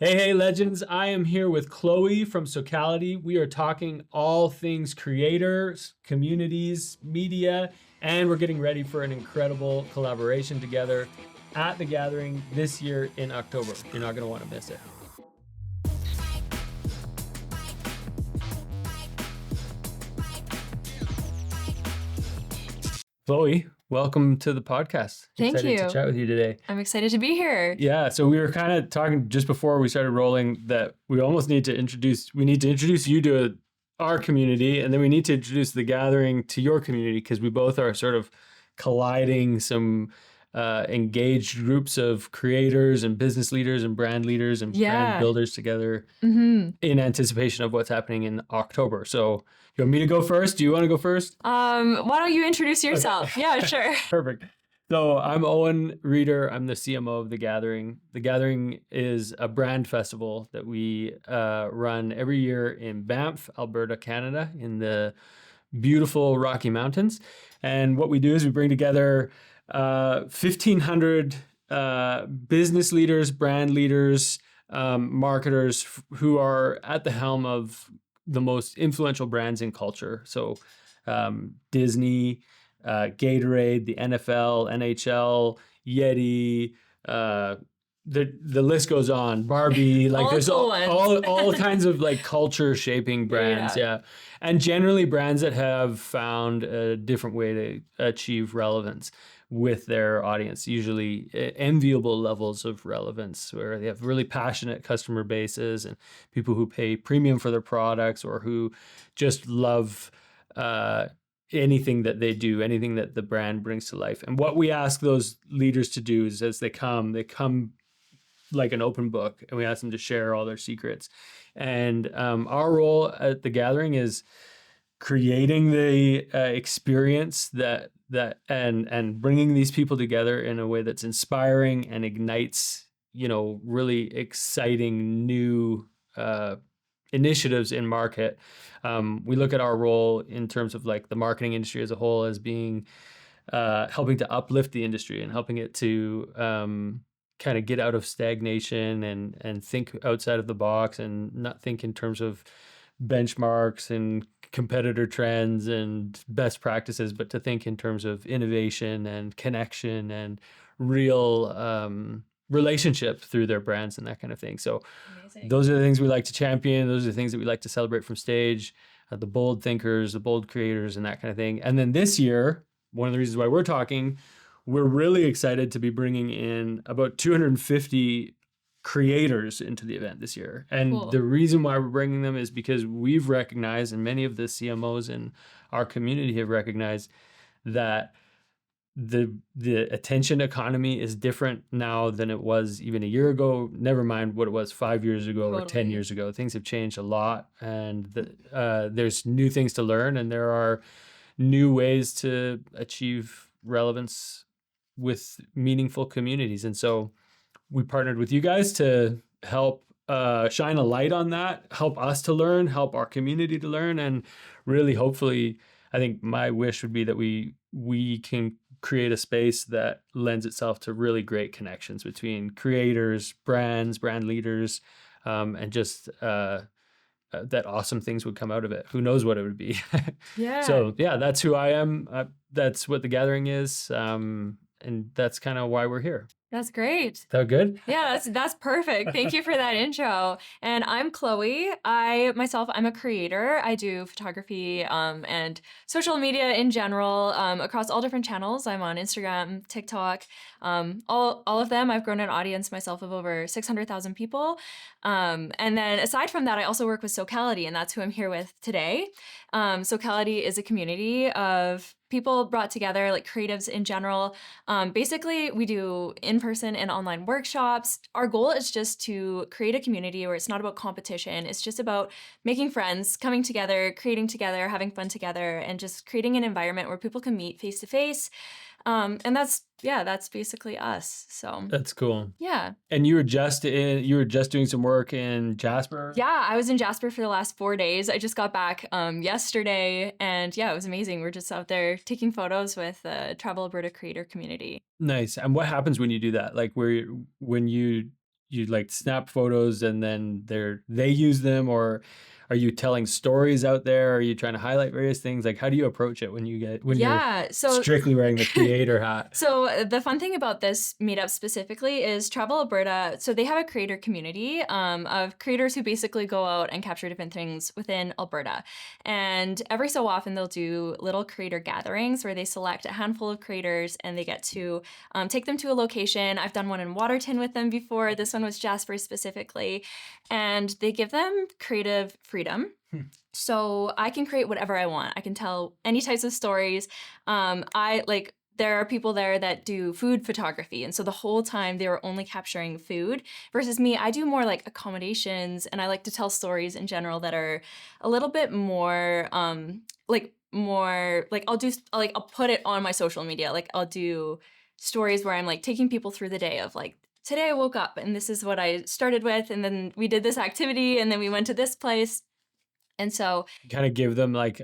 Hey, legends. I am here with Chloe from Socality. We are talking all things creators, communities, media, and we're getting ready for an incredible collaboration together at The Gathering this year in October. You're not going to want to miss it. Chloe, welcome to the podcast. Thank Excited to you. chat with you today. I'm excited to be here. Yeah, so we were kind of talking just before we started rolling that we almost need to introduce you to our community, and then we need to introduce the gathering to your community because we both are sort of colliding some engaged groups of creators and business leaders and brand leaders and brand Yeah. builders together Mm-hmm. in anticipation of what's happening in October. So you want me to go first? Do you want to go first? Why don't you introduce yourself? Okay. Yeah, sure. Perfect. So I'm Owen Reader. I'm the CMO of The Gathering. The Gathering is a brand festival that we run every year in Banff, Alberta, Canada, in the beautiful Rocky Mountains. And what we do is we bring together 1,500 business leaders, brand leaders, marketers who are at the helm of the most influential brands in culture. So Disney, Gatorade, the NFL, NHL, Yeti, the list goes on. Barbie, like All there's cool all kinds of like culture shaping brands, yeah. And generally brands that have found a different way to achieve relevance with their audience, usually enviable levels of relevance where they have really passionate customer bases and people who pay premium for their products or who just love anything that they do, anything that the brand brings to life. And what we ask those leaders to do is as they come like an open book, and we ask them to share all their secrets. And our role at the Gathering is creating the experience that and bringing these people together in a way that's inspiring and ignites, really exciting new initiatives in market. We look at our role in terms of like the marketing industry as a whole as being helping to uplift the industry and helping it to kind of get out of stagnation and think outside of the box and not think in terms of benchmarks and competitor trends and best practices, but to think in terms of innovation and connection and real relationship through their brands and that kind of thing. So Amazing. those are the things we like to champion. Those are the things that we like to celebrate from stage, the bold thinkers, the bold creators, and that kind of thing. And then this year, one of the reasons why we're really excited to be bringing in about 250 creators into the event this year. And Cool. The reason why we're bringing them is because we've recognized, and many of the CMOs in our community have recognized, that the attention economy is different now than it was even a year ago. Never mind what it was 5 years ago or 10 years ago. Things have changed a lot, and there's new things to learn, and there are new ways to achieve relevance with meaningful communities. And so we partnered with you guys to help shine a light on that, help us to learn, help our community to learn, and really, hopefully, I think my wish would be that we can create a space that lends itself to really great connections between creators, brands, brand leaders, and just that awesome things would come out of it. Who knows what it would be? Yeah. So yeah, that's who I am. That's what the Gathering is, and that's kind of why we're here. That's great. Is that good? Yeah, that's perfect. Thank you for that intro. And I'm Chloe. I'm a creator. I do photography and social media in general across all different channels. I'm on Instagram, TikTok, all of them. I've grown an audience myself of over 600,000 people. And then aside from that, I also work with Socality, and that's who I'm here with today. Socality is a community of people brought together, like creatives in general. Basically, we do in-person and online workshops. Our goal is just to create a community where it's not about competition. It's just about making friends, coming together, creating together, having fun together, and just creating an environment where people can meet face to face. And that's basically us. So That's cool. yeah. And you were just doing some work in Jasper? Yeah, I was in Jasper for the last 4 days. I just got back yesterday, and yeah, it was amazing. We're just out there taking photos with the Travel Alberta creator community. Nice. And what happens when you do that? Like when you you like snap photos and then they use them, or are you telling stories out there? Are you trying to highlight various things? Like, how do you approach it when you're Yeah. So strictly wearing the creator hat? So the fun thing about this meetup specifically is Travel Alberta. So they have a creator community of creators who basically go out and capture different things within Alberta. And every so often they'll do little creator gatherings where they select a handful of creators and they get to take them to a location. I've done one in Waterton with them before. This one was Jasper specifically. And they give them creative freedom. So I can create whatever I want. I can tell any types of stories. There are people there that do food photography. And so the whole time they were only capturing food versus me, I do more like accommodations, and I like to tell stories in general that are a little bit more I'll put it on my social media. Like I'll do stories where I'm like taking people through the day of like, today I woke up and this is what I started with, and then we did this activity, and then we went to this place. And so Kind of give them like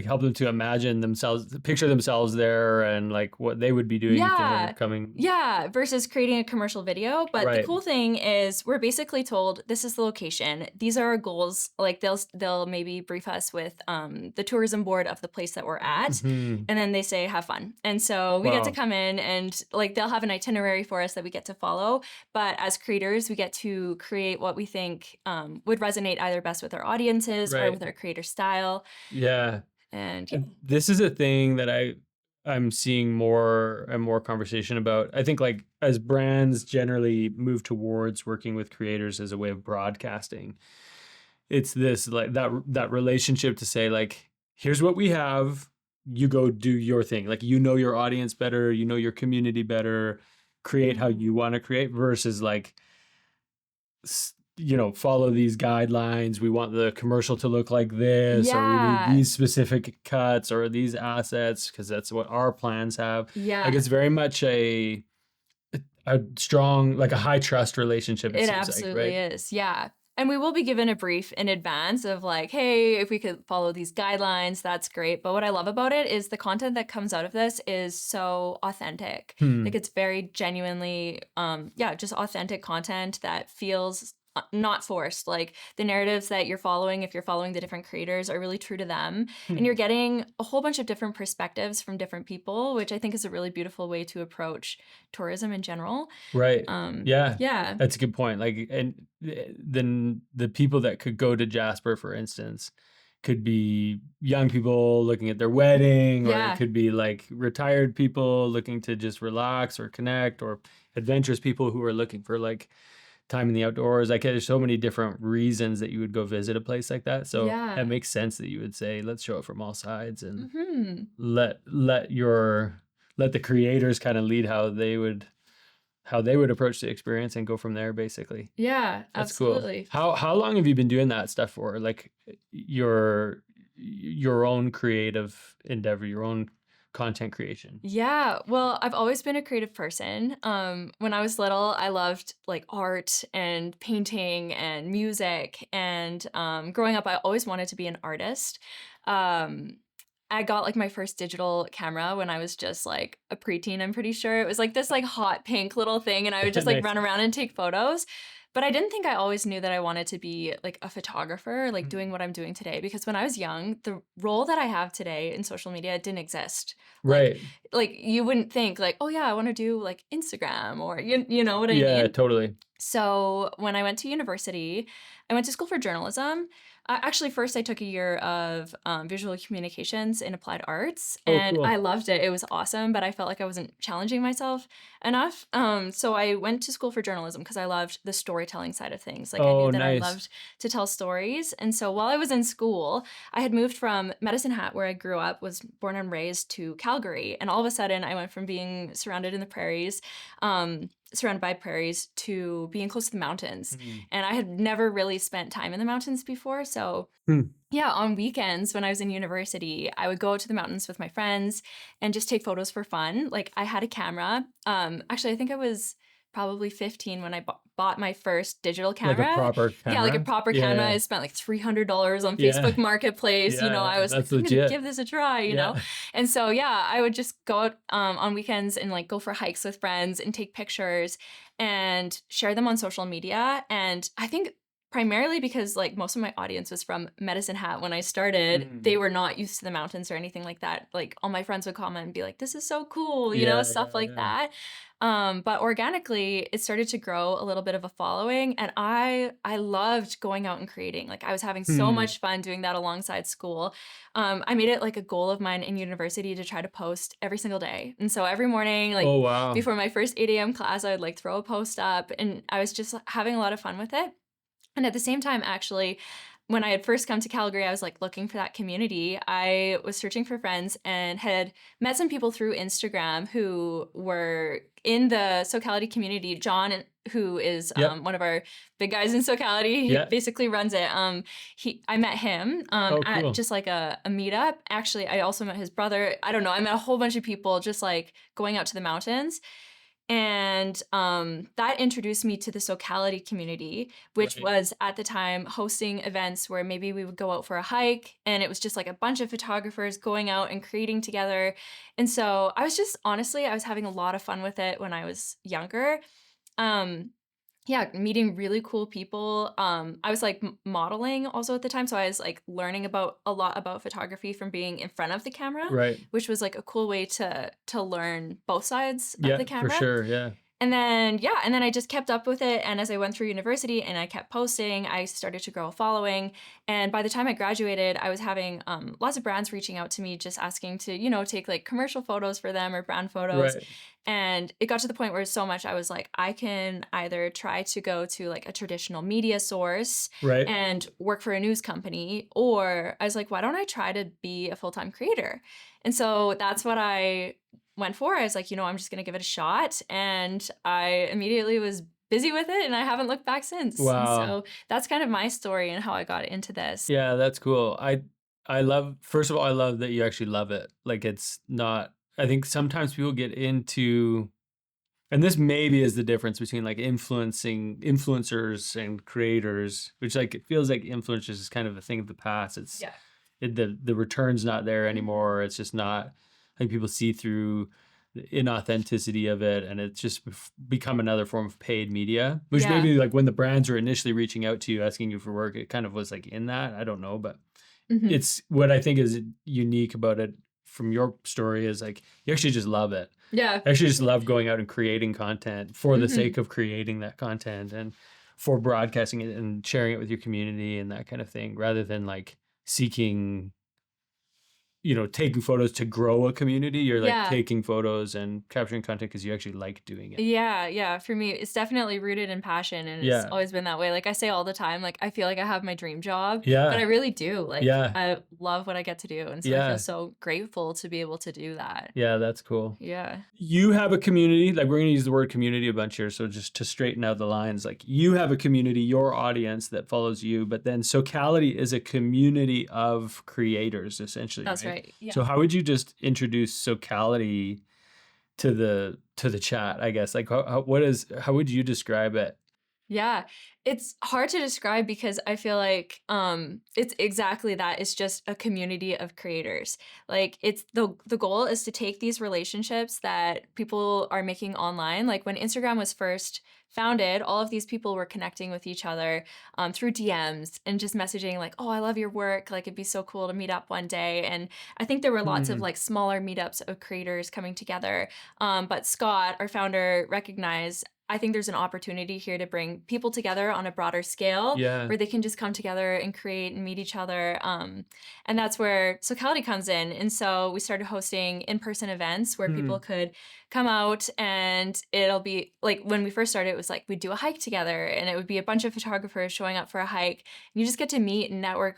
help them to imagine themselves, picture themselves there, and like what they would be doing if they were coming. Yeah, versus creating a commercial video. But the Right. cool thing is we're basically told this is the location. These are our goals. Like they'll maybe brief us with the tourism board of the place that we're at. Mhm. And then they say have fun. And so we get to Wow. come in and like they'll have an itinerary for us that we get to follow. But as creators, we get to create what we think would resonate either best with our audiences or Right. with our creator style. Yeah. And And this is a thing that I'm seeing more and more conversation about. I think like as brands generally move towards working with creators as a way of broadcasting, it's this like that relationship to say like, here's what we have, you go do your thing. Like, you know your audience better, you know your community better, create how you want to create, versus like follow these guidelines. We want the commercial to look like this, or we need these specific cuts or these assets because that's what our plans have. Yeah. Like, it's very much a strong, like a high trust relationship. It seems absolutely like, right? is. Yeah. And we will be given a brief in advance of like, hey, if we could follow these guidelines, that's great. But what I love about it is the content that comes out of this is so authentic. Like it's very genuinely, just authentic content that feels not forced. Like the narratives that you're following, if you're following the different creators, are really true to them. And you're getting a whole bunch of different perspectives from different people, which I think is a really beautiful way to approach tourism in general. Right. Yeah. Yeah. That's a good point. Like, and then the people that could go to Jasper, for instance, could be young people looking at their wedding, or it could be like retired people looking to just relax or connect, or adventurous people who are looking for like time in the outdoors. Like, there's so many different reasons that you would go visit a place like that. So it makes sense that you would say, let's show it from all sides, and let the creators kind of lead how they would approach the experience and go from there, basically. Yeah, That's absolutely. Cool. How long have you been doing that stuff for? Like your own creative endeavor, your own content creation? Yeah, well, I've always been a creative person. When I was little, I loved like art and painting and music. And growing up, I always wanted to be an artist. I got like my first digital camera when I was just like a preteen, I'm pretty sure. It was like this like hot pink little thing, and I would just like Nice. run around and take photos. But I didn't think I always knew that I wanted to be like a photographer, like doing what I'm doing today. Because when I was young, the role that I have today in social media didn't exist. Right. Like you wouldn't think like, oh yeah, I want to do like Instagram, or you know what I Yeah, mean? totally. So when I went to university, I went to school for journalism. Actually, first I took a year of visual communications in applied arts, Oh, and cool. I loved it. It was awesome, but I felt like I wasn't challenging myself enough. So I went to school for journalism because I loved the storytelling side of things. Like I Oh, knew that I nice. loved to tell stories. And so while I was in school, I had moved from Medicine Hat, where I grew up, was born and raised, to Calgary. And all of a sudden, I went from being surrounded in the prairies, surrounded by prairies, to being close to the mountains. And I had never really spent time in the mountains before. So yeah, on weekends when I was in university, I would go out to the mountains with my friends and just take photos for fun. Like I had a camera. Actually, I think I was probably 15 when I bought my first digital Like a camera. proper Yeah, like a camera? proper camera. I spent like $300 on Yeah. Facebook Marketplace. You know, I Yeah, was like, that's I'm going to legit. give this a try, you know? Yeah. And so, yeah, I would just go out on weekends and like go for hikes with friends and take pictures and share them on social media. And I think primarily because like most of my audience was from Medicine Hat when I started, they were not used to the mountains or anything like that. Like all my friends would comment and be like, this is so cool, you know, Yeah, stuff yeah, like yeah. that. But organically, it started to grow a little bit of a following, and I loved going out and creating. Like I was having so much fun doing that alongside school. I made it like a goal of mine in university to try to post every single day. And so every morning, like Oh, wow. before my first 8 a.m. class, I would like throw a post up, and I was just having a lot of fun with it. And at the same time, actually, when I had first come to Calgary, I was like looking for that community. I was searching for friends and had met some people through Instagram who were in the Socality community. John, who is Yep. one of our big guys in Socality, he Yeah. basically runs it. I met him Oh, at cool. just like a meetup. Actually, I also met his brother. I don't know. I met a whole bunch of people just like going out to the mountains. And that introduced me to the Socality community, which Right. was at the time hosting events where maybe we would go out for a hike and it was just like a bunch of photographers going out and creating together. And so I was just honestly, I was having a lot of fun with it when I was younger. Um, yeah, meeting really cool people. I was like modeling also at the time, so I was like learning about a lot about photography from being in front of the camera, Right. which was like a cool way to learn both sides of Yeah, the for camera. sure. Yeah. And then, yeah, and then I just kept up with it. And as I went through university and I kept posting, I started to grow a following. And by the time I graduated, I was having lots of brands reaching out to me, just asking to, you know, take like commercial photos for them or brand photos. Right. And it got to the point where so much I was like, I can either try to go to like a traditional media source Right. and work for a news company, or I was like, why don't I try to be a full-time creator? And so that's what I went for. I was like, you know, I'm just going to give it a shot. And I immediately was busy with it and I haven't looked back since. And Wow. so that's kind of my story and how I got into this. Yeah, that's cool. I love, first of all, I love that you actually love it. Like it's not, I think sometimes people get into, and this maybe is the difference between like influencers and creators, which like it feels like influencers is kind of a thing of the past. It's Yeah. the return's not there anymore. It's just not, I think people see through the inauthenticity of it, and it's just become another form of paid media, which Yeah. maybe like when the brands were initially reaching out to you asking you for work, it kind of was like in that. I don't know, but Mhm. it's what I think is unique about it from your story is like you actually just love it. Yeah. I actually just love going out and creating content for the Mhm. sake of creating that content and for broadcasting it and sharing it with your community and that kind of thing, rather than like seeking, you know, taking photos to grow a community. You're like Yeah. taking photos and capturing content because you actually like doing it. Yeah, yeah. For me, it's definitely rooted in passion and it's Yeah. always been that way. Like I say all the time, like I feel like I have my dream job, Yeah. but I really do. Like Yeah. I love what I get to do. And so I Yeah. feel so grateful to be able to do that. Yeah, that's cool. Yeah. You have a community, like we're going to use the word community a bunch here. So just to straighten out the lines, like you have a community, your audience that follows you, but then Socality is a community of creators essentially. That's right. Yeah. So how would you just introduce Socality to the chat, I guess? Like how would you describe it? Yeah, it's hard to describe because I feel like it's exactly that. It's just a community of creators. Like it's the goal is to take these relationships that people are making online. Like when Instagram was first founded, all of these people were connecting with each other through DMs and just messaging like, "Oh, I love your work. Like it'd be so cool to meet up one day." And I think there were lots of like smaller meetups of creators coming together. But Scott, our founder, recognized I think there's an opportunity here to bring people together on a broader scale Yeah. where they can just come together and create and meet each other. And that's where Socality comes in. And so we started hosting in-person events where people could come out and it'll be like when we first started, it was like we'd do a hike together and it would be a bunch of photographers showing up for a hike. And you just get to meet and network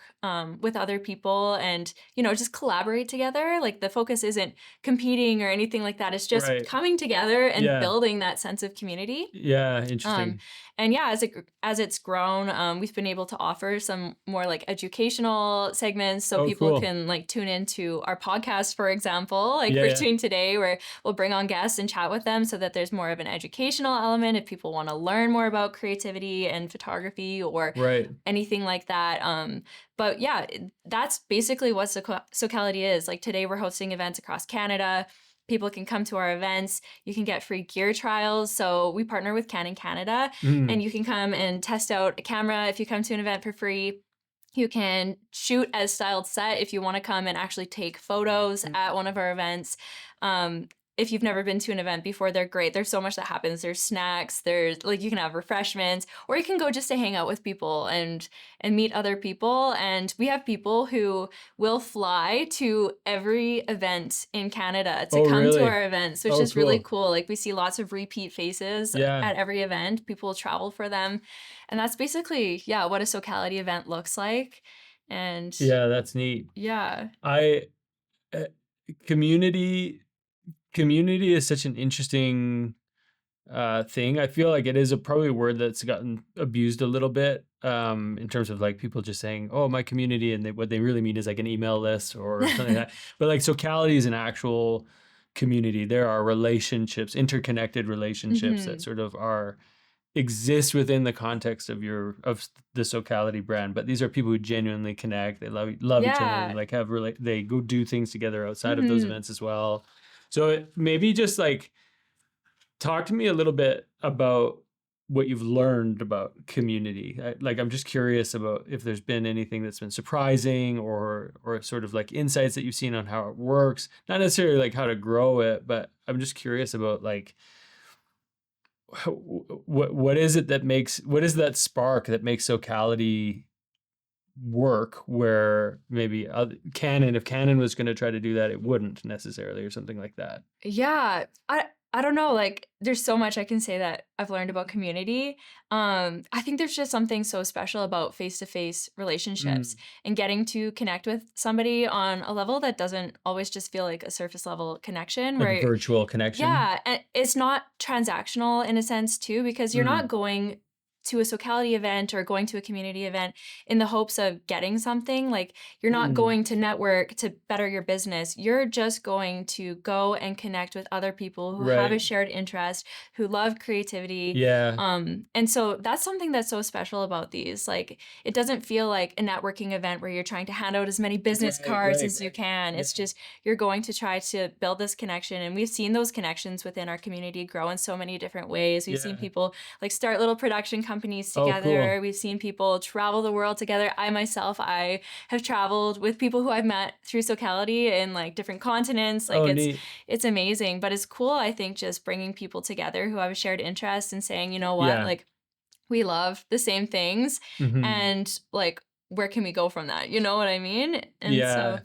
with other people and, you know, just collaborate together. Like the focus isn't competing or anything like that. It's just Right. coming together and Yeah. building that sense of community. Yeah, interesting. And yeah, as it's grown, we've been able to offer some more like educational segments so Oh, people cool. can like tune into our podcast, for example, like Yeah, we're yeah. doing today, where we'll bring on guests and chat with them so that there's more of an educational element if people want to learn more about creativity and photography or Right. anything like that. But yeah, that's basically what Socality is. Like today we're hosting events across Canada. People can come to our events. You can get free gear trials. So we partner with Canon Canada, and Mm. you can come and test out a camera if you come to an event for free. You can shoot as styled set if you want to come and actually take photos at one of our events. If you've never been to an event before, they're great. There's so much that happens. There's snacks, there's like you can have refreshments, or you can go just to hang out with people and meet other people. And we have people who will fly to every event in Canada to Oh, come to really? our events, which Oh, is really cool. cool. Like we see lots of repeat faces Yeah. at every event. People travel for them. And that's basically, yeah, what a Socality event looks like. And Yeah, that's neat. yeah. I uh, community community is such an interesting thing. I feel like it is probably a word that's gotten abused a little bit in terms of like people just saying, "Oh, my community," and what they really mean is like an email list or something like that. But like Socality is an actual community. There are relationships, interconnected relationships that Hmm. sort of exist within the context of the Socality brand. But these are people who genuinely connect. They love each other. They Yeah. like they go do things together outside of those Hmm. events as well. So maybe just like talk to me a little bit about what you've learned about community. I'm just curious about if there's been anything that's been surprising or sort of like insights that you've seen on how it works. Not necessarily like how to grow it, but I'm just curious about like what is it that makes what is that spark that makes Socality work where maybe if Canon was going to try to do that, it wouldn't necessarily or something like that. Yeah. I don't know, like there's so much I can say that I've learned about community. I think there's just something so special about face-to-face relationships Mm. and getting to connect with somebody on a level that doesn't always just feel like a surface level connection Like a where virtual connection. yeah, and it's not transactional in a sense too, because you're not Mm. going to a Socality event or going to a community event in the hopes of getting something. Like you're not Mm. going to network to better your business. You're just going to go and connect with other people who have a Right. shared interest, who love creativity. Yeah. And so that's something that's so special about these. Like it doesn't feel like a networking event where you're trying to hand out as many business Right, cards right. as you can. Yeah. It's just you're going to try to build this connection. And we've seen those connections within our community grow in so many different ways. We've seen Yeah. people like start little production companies Oh, together. cool. We've seen people travel the world together. I have traveled with people who I've met through Socality in like different continents. Like Oh, neat. it's amazing, but it's cool. I think just bringing people together who have a shared interest and saying, you know what, Yeah. like we love the same things, Hmm. and like where can we go from that? You know what I mean? And so, Yeah.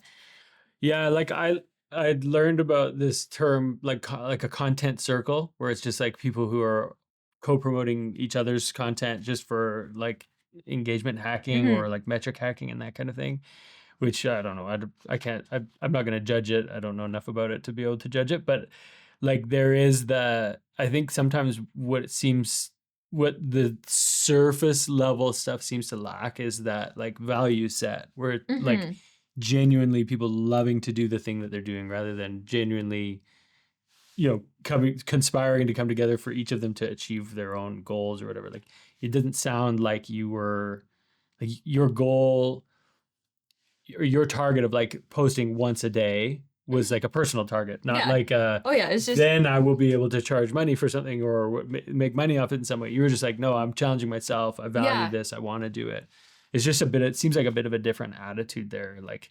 Yeah. Like I'd learned about this term like like a content circle where it's just like people who are co-promoting each other's content just for like engagement hacking or mhm, like metric hacking and that kind of thing. Which I don't know. I can't. I'm not going to judge it. I don't know enough about it to be able to judge it. But like there is I think sometimes what the surface level stuff seems to lack is that like value set where like mhm. genuinely people loving to do the thing that they're doing rather than genuinely conspiring to come together for each of them to achieve their own goals or whatever. Like it doesn't sound like you were like your goal or your target of like posting once a day was like a personal target, not Yeah. like Oh yeah, it's just then I will be able to charge money for something or make money off it in some way. You were just like, no, I'm challenging myself. I value yeah. this. I want to do it. It's just it seems like a bit of a different attitude there. Like,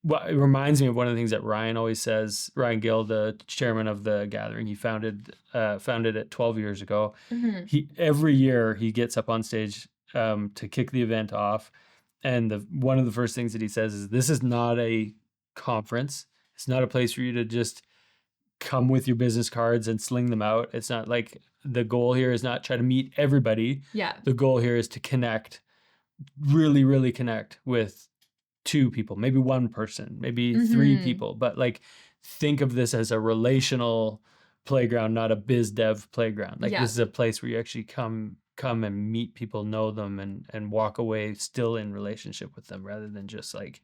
well, it reminds me of one of the things that Ryan always says. Ryan Gill, the chairman of the Gathering, he founded it 12 years ago. Mhm. Every year he gets up on stage to kick the event off, and one of the first things that he says is, "This is not a conference. It's not a place for you to just come with your business cards and sling them out. It's not like the goal here is not try to meet everybody. Yeah. The goal here is to connect, really, really connect with two people, maybe one person, maybe three Mhm. people, but like think of this as a relational playground, not a biz dev playground. Like Yeah. this is a place where you actually come come and meet people, know them, and walk away still in relationship with them rather than just like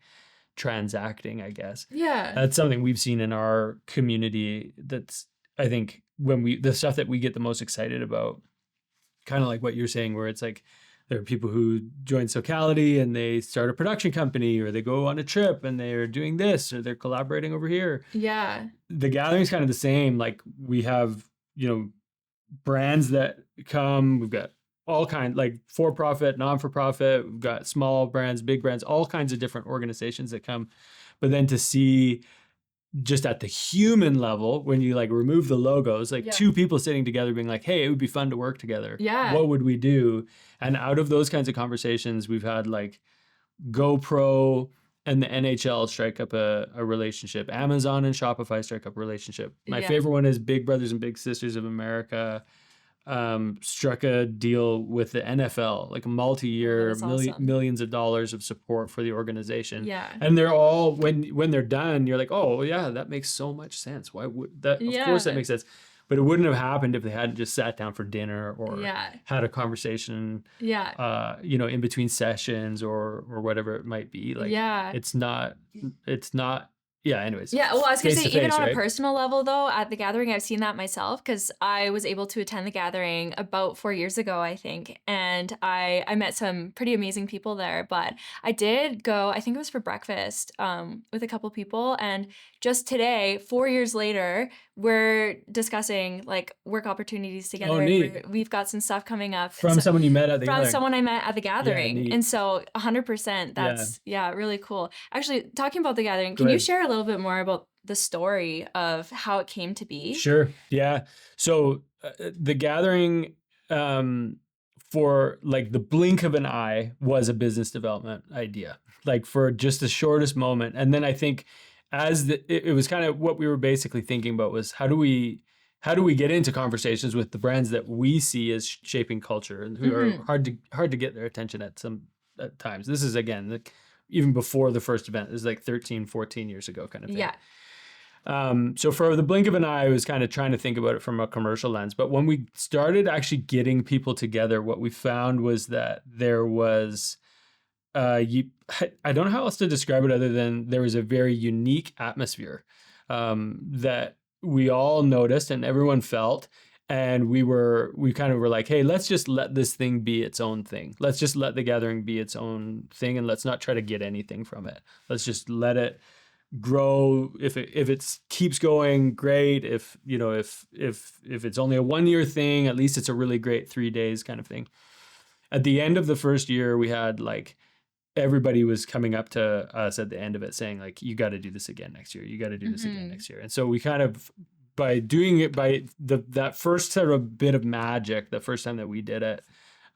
transacting, I guess. Yeah. That's something we've seen in our community. That's, I think, the stuff that we get the most excited about, kind of like what you're saying, where it's like there are people who join Socality and they start a production company, or they go on a trip and they're doing this, or they're collaborating over here. Yeah. The Gathering's kind of the same. Like we have, brands that come, we've got all kinds, like for-profit, non-for-profit, we've got small brands, big brands, all kinds of different organizations that come. But then to see just at the human level, when you like remove the logos, like two people sitting together being like, hey, it would be fun to work together. Yeah. What would we do? And out of those kinds of conversations, we've had like GoPro and the NHL strike up a relationship. Amazon and Shopify strike up a relationship. My favorite one is Big Brothers and Big Sisters of America struck a deal with the NFL, like a multi-year, awesome. millions of dollars of support for the organization. Yeah. And they're all, when they're done, you're like, oh yeah, that makes so much sense. Why would that? Of course that makes sense. But it wouldn't have happened if they hadn't just sat down for dinner or had a conversation, in between sessions or whatever it might be. Like, it's not, anyways. Yeah, well, I was going to say, even on right? a personal level, though, at the Gathering, I've seen that myself, because I was able to attend the Gathering about 4 years ago, I think, and I met some pretty amazing people there, but I did go, I think it was for breakfast with a couple people, and just today, 4 years later, we're discussing like work opportunities together. Oh, neat. We've got some stuff coming up. From someone you met at the Gathering. From someone I met at the Gathering. Yeah, and so 100%, that's, really cool. Actually, talking about the Gathering, can you share a little bit more about the story of how it came to be? Sure. Yeah. So the Gathering, for like the blink of an eye, was a business development idea, like for just the shortest moment. And then I think it was kind of what we were basically thinking about was how do we get into conversations with the brands that we see as shaping culture and who are hard to get their attention at times. This is, again, even before the first event. It was like 13, 14 years ago kind of thing. Yeah. So for the blink of an eye, I was kind of trying to think about it from a commercial lens. But when we started actually getting people together, what we found was that there was, I don't know how else to describe it other than there was a very unique atmosphere that we all noticed and everyone felt. And we kind of were like, hey, let's just let this thing be its own thing. Let's just let the Gathering be its own thing, and let's not try to get anything from it. Let's just let it grow. If it keeps going, great. If it's only a 1 year thing, at least it's a really great 3 days kind of thing. At the end of the first year, we had like everybody was coming up to us at the end of it saying like, you got to do this again next year. You got to do this again next year. And so we kind of, by doing it, by that first sort of bit of magic, the first time that we did it,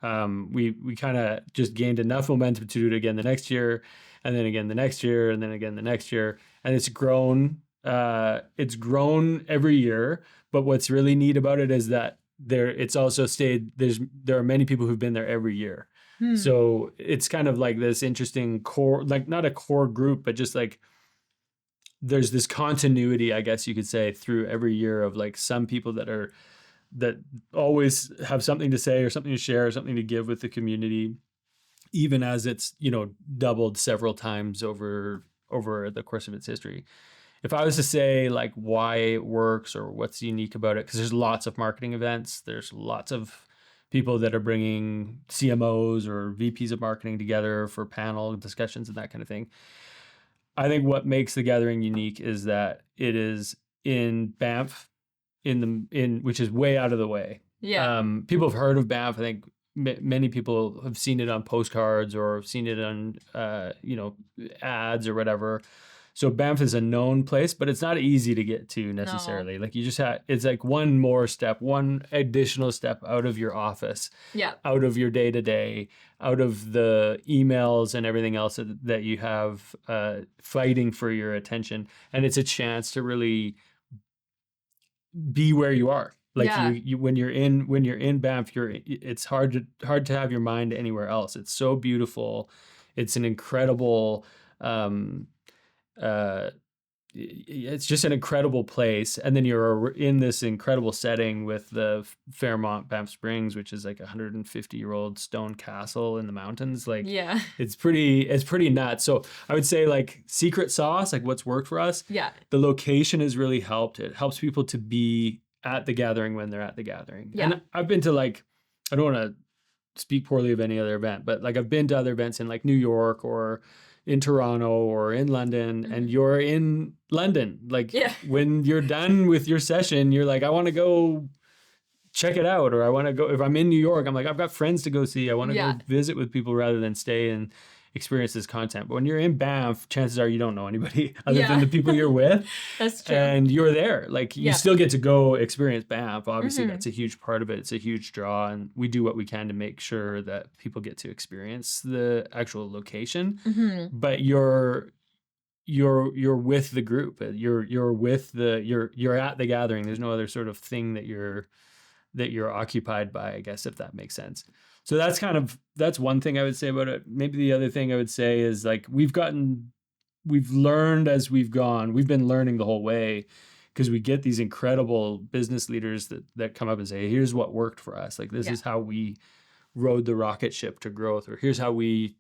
we kind of just gained enough momentum to do it again the next year, and then again the next year, and then again the next year. And it's grown every year. But what's really neat about it is that it's also stayed, there are many people who've been there every year. So it's kind of like this interesting core, like not a core group, but just like there's this continuity, I guess you could say, through every year of like some people that always have something to say or something to share or something to give with the community, even as it's, doubled several times over the course of its history. If I was to say like why it works or what's unique about it, because there's lots of marketing events, there's lots of people that are bringing CMOs or VPs of marketing together for panel discussions and that kind of thing. I think what makes the Gathering unique is that it is in Banff, which is way out of the way. Yeah. People have heard of Banff. I think many people have seen it on postcards or have seen it on ads or whatever. So Banff is a known place, but it's not easy to get to necessarily. No. Like you just it's like one additional step out of your office, out of your day-to-day, out of the emails and everything else that you have fighting for your attention. And it's a chance to really be where you are. Like you when you're in Banff, it's hard to have your mind anywhere else. It's so beautiful. It's an incredible it's just an incredible place. And then you're in this incredible setting with the Fairmont Banff Springs, which is like a 150-year-old stone castle in the mountains. Like Yeah. it's pretty nuts. So I would say like secret sauce, like what's worked for us. Yeah. The location has really helped. It helps people to be at the gathering when they're at the gathering. Yeah. And I've been to like, I don't want to speak poorly of any other event, but like I've been to other events in like New York or in Toronto or in London, and you're in London. Like when you're done with your session, you're like, I want to go check it out. Or I want to go, if I'm in New York, I'm like, I've got friends to go see. I want to go visit with people rather than stay and experience this content. But when you're in Banff, chances are you don't know anybody other than the people you're with. That's true. And you're there. Like you still get to go experience Banff. Obviously, that's a huge part of it. It's a huge draw. And we do what we can to make sure that people get to experience the actual location. But you're with the group. You're with you're at the gathering. There's no other sort of thing that you're occupied by, I guess, if that makes sense. So that's one thing I would say about it. Maybe the other thing I would say is like we've learned as we've gone. We've been learning the whole way because we get these incredible business leaders that come up and say, here's what worked for us. Like this is how we rode the rocket ship to growth, or here's how we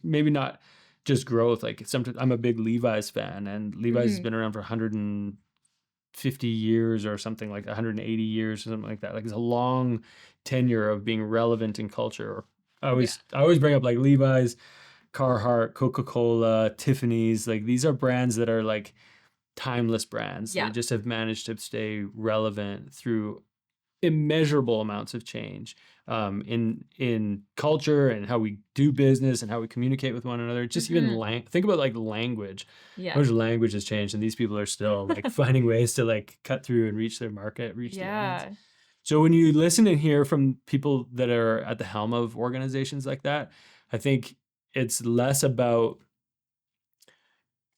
maybe not just growth. Like sometimes I'm a big Levi's fan, and Levi's has been around for 150 years or something, like 180 years or something like that. Like it's a long tenure of being relevant in culture. I always bring up like Levi's, Carhartt, Coca-Cola, Tiffany's. Like these are brands that are like timeless brands. They just have managed to stay relevant through immeasurable amounts of change in culture and how we do business and how we communicate with one another. Just even think about like language. How much language has changed, and these people are still like finding ways to like cut through and reach their market, reach the audience. So when you listen and hear from people that are at the helm of organizations like that, I think it's less about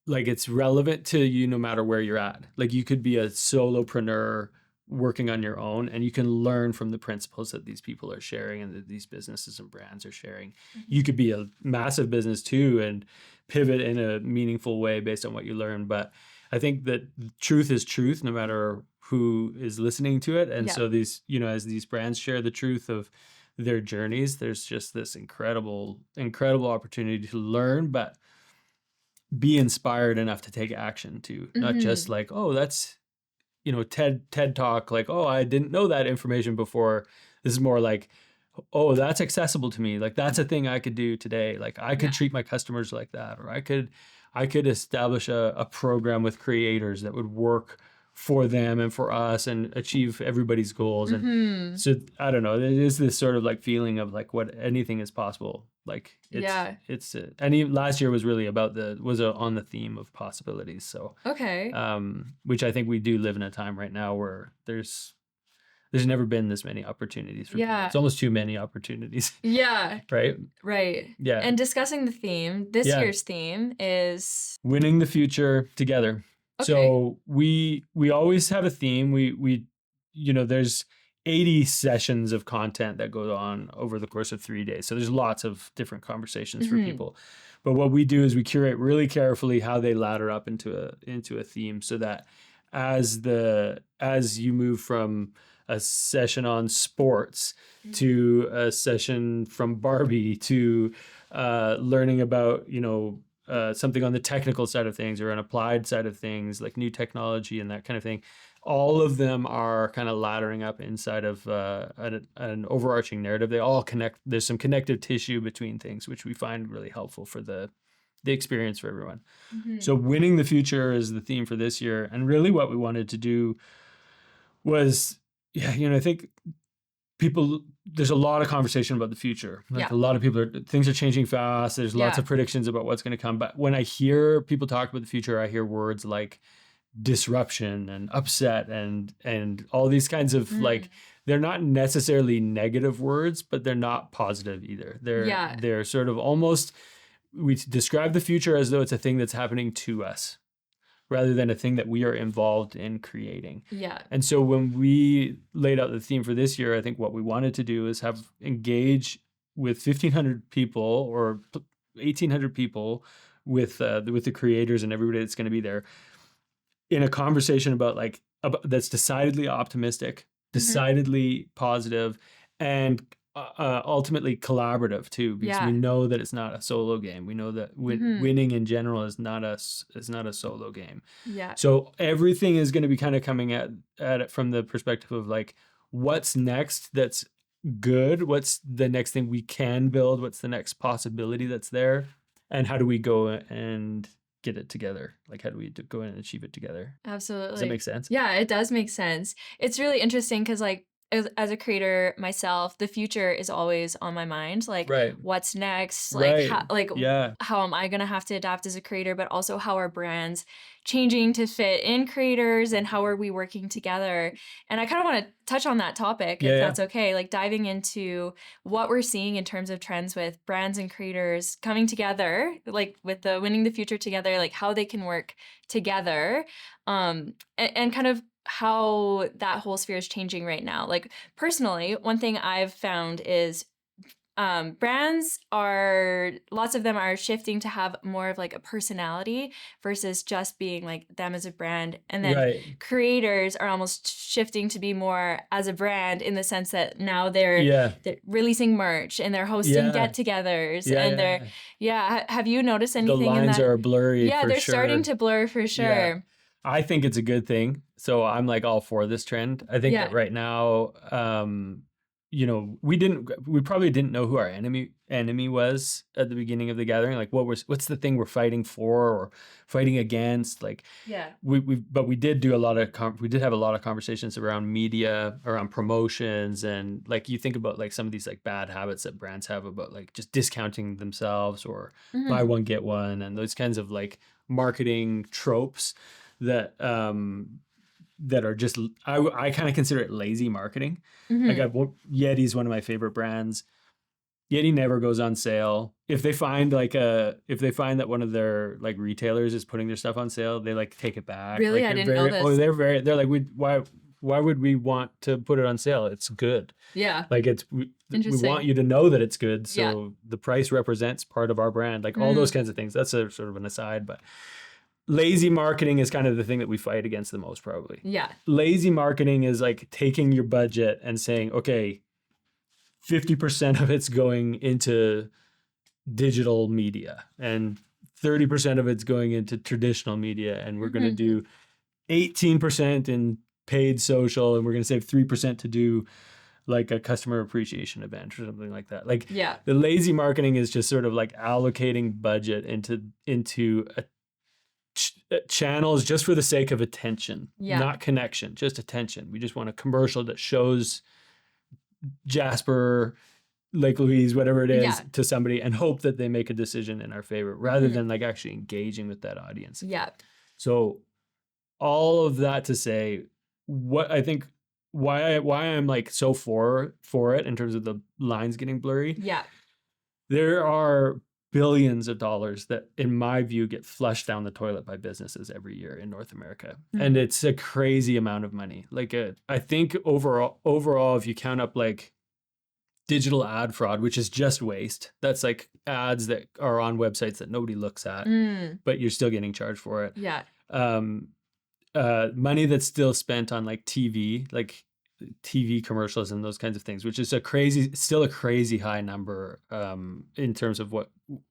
like it's relevant to you no matter where you're at. Like you could be a solopreneur working on your own, and you can learn from the principles that these people are sharing and that these businesses and brands are sharing. You could be a massive business too and pivot in a meaningful way based on what you learn. But I think that truth is truth no matter who is listening to it. And so these, as these brands share the truth of their journeys, there's just this incredible opportunity to learn, but be inspired enough to take action too. Not just like, oh, that's, TED Talk, like, oh, I didn't know that information before. This is more like, oh, that's accessible to me. Like that's a thing I could do today. Like I could treat my customers like that, or I could establish a program with creators that would work for them and for us and achieve everybody's goals. And so I don't know, it is this sort of like feeling of like what anything is possible. Like it's and even last year was really about on the theme of possibilities. So which I think we do live in a time right now where there's never been this many opportunities for people. It's almost too many opportunities. Right? Right. Yeah. And discussing the theme, this year's theme is winning the future together. Okay. So we always have a theme. We there's 80 sessions of content that go on over the course of 3 days. So there's lots of different conversations for people. But what we do is we curate really carefully how they ladder up into a theme, so that as you move from a session on sports to a session from Barbie to learning about, something on the technical side of things or an applied side of things, like new technology and that kind of thing, all of them are kind of laddering up inside of an overarching narrative. They all connect. There's some connective tissue between things, which we find really helpful for the experience for everyone. So winning the future is the theme for this year. And really what we wanted to do was, I think there's a lot of conversation about the future. Like a lot of people things are changing fast. There's lots of predictions about what's going to come. But when I hear people talk about the future, I hear words like disruption and upset and all these kinds of like, they're not necessarily negative words, but they're not positive either. They're sort of almost, we describe the future as though it's a thing that's happening to us rather than a thing that we are involved in creating. And so when we laid out the theme for this year, I think what we wanted to do is engage with 1,500 people or 1,800 people with the creators and everybody that's going to be there, in a conversation about that's decidedly optimistic, decidedly positive, and ultimately collaborative too, because we know that it's not a solo game. We know that winning in general is not a solo game. Yeah. So everything is going to be kind of coming at it from the perspective of like, what's next that's good? What's the next thing we can build? What's the next possibility that's there? And how do we go and get it together? Like, how do we go in and achieve it together? Absolutely. Does that make sense? Yeah, it does make sense. It's really interesting because like, as a creator myself, the future is always on my mind. Like, what's next? Like, how am I going to have to adapt as a creator? But also, how are brands changing to fit in creators, and how are we working together? And I kind of want to touch on that topic, if that's okay. Like, diving into what we're seeing in terms of trends with brands and creators coming together, like with the winning the future together, like how they can work together, and kind of how that whole sphere is changing right now. Like personally, one thing I've found is brands lots of them are shifting to have more of like a personality versus just being like them as a brand. And then creators are almost shifting to be more as a brand, in the sense that now they're releasing merch and they're hosting get-togethers and have you noticed anything the lines in that? Are blurry. Yeah, they're starting to blur for sure. I think it's a good thing. So I'm like all for this trend. I think that right now, we probably didn't know who our enemy was at the beginning of the gathering. Like what's the thing we're fighting for or fighting against? Like, but we did do we did have a lot of conversations around media, around promotions. And like, you think about like some of these like bad habits that brands have about like just discounting themselves or buy one, get one, and those kinds of like marketing tropes that are just, I kind of consider it lazy marketing. Like Yeti's one of my favorite brands. Yeti never goes on sale. If they find that one of their like retailers is putting their stuff on sale, they like take it back. Really? Like, I didn't know this. They're like, why would we want to put it on sale? It's good. Yeah. Like we want you to know that it's good. So the price represents part of our brand, like all those kinds of things. That's a sort of an aside, but lazy marketing is kind of the thing that we fight against the most, probably. Yeah. Lazy marketing is like taking your budget and saying, okay, 50% of it's going into digital media and 30% of it's going into traditional media. And we're going to do 18% in paid social, and we're going to save 3% to do like a customer appreciation event or something like that. Like the lazy marketing is just sort of like allocating budget into channels just for the sake of attention, not connection, just attention. We just want a commercial that shows Jasper, Lake Louise, whatever it is, to somebody, and hope that they make a decision in our favor rather than like actually engaging with that audience. Yeah. So all of that to say, what I think why I'm like so for it in terms of the lines getting blurry. Yeah. There are billions of dollars that, in my view, get flushed down the toilet by businesses every year in North America. And it's a crazy amount of money. Like I think overall, if you count up like digital ad fraud, which is just waste, that's like ads that are on websites that nobody looks at, but you're still getting charged for it. Yeah. Money that's still spent on like TV commercials and those kinds of things, which is still a crazy high number in terms of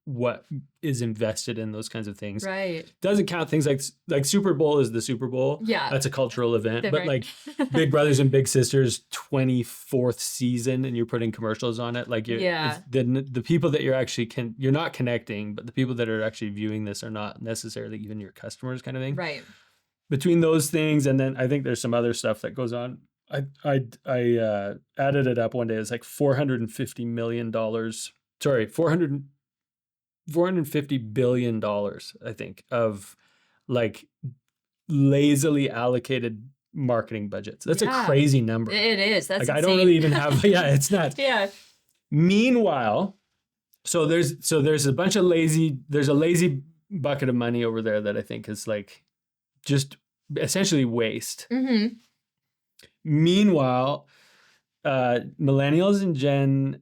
what is invested in those kinds of things. Right. Doesn't count things like Super Bowl is the Super Bowl. Yeah. That's a cultural event. But like Big Brothers and Big Sisters 24th season and you're putting commercials on it. Like the people that you're not connecting, but the people that are actually viewing this are not necessarily even your customers, kind of thing. Right. Between those things, and then I think there's some other stuff that goes on. I added it up one day. It's like $450 million. Sorry, $450 billion, I think, of like lazily allocated marketing budgets. That's a crazy number. It is. That's like insane. I don't really even have. It's not. Yeah. Meanwhile, so there's a bunch of there's a lazy bucket of money over there that I think is like just essentially waste. Mm-hmm. Meanwhile, millennials and Gen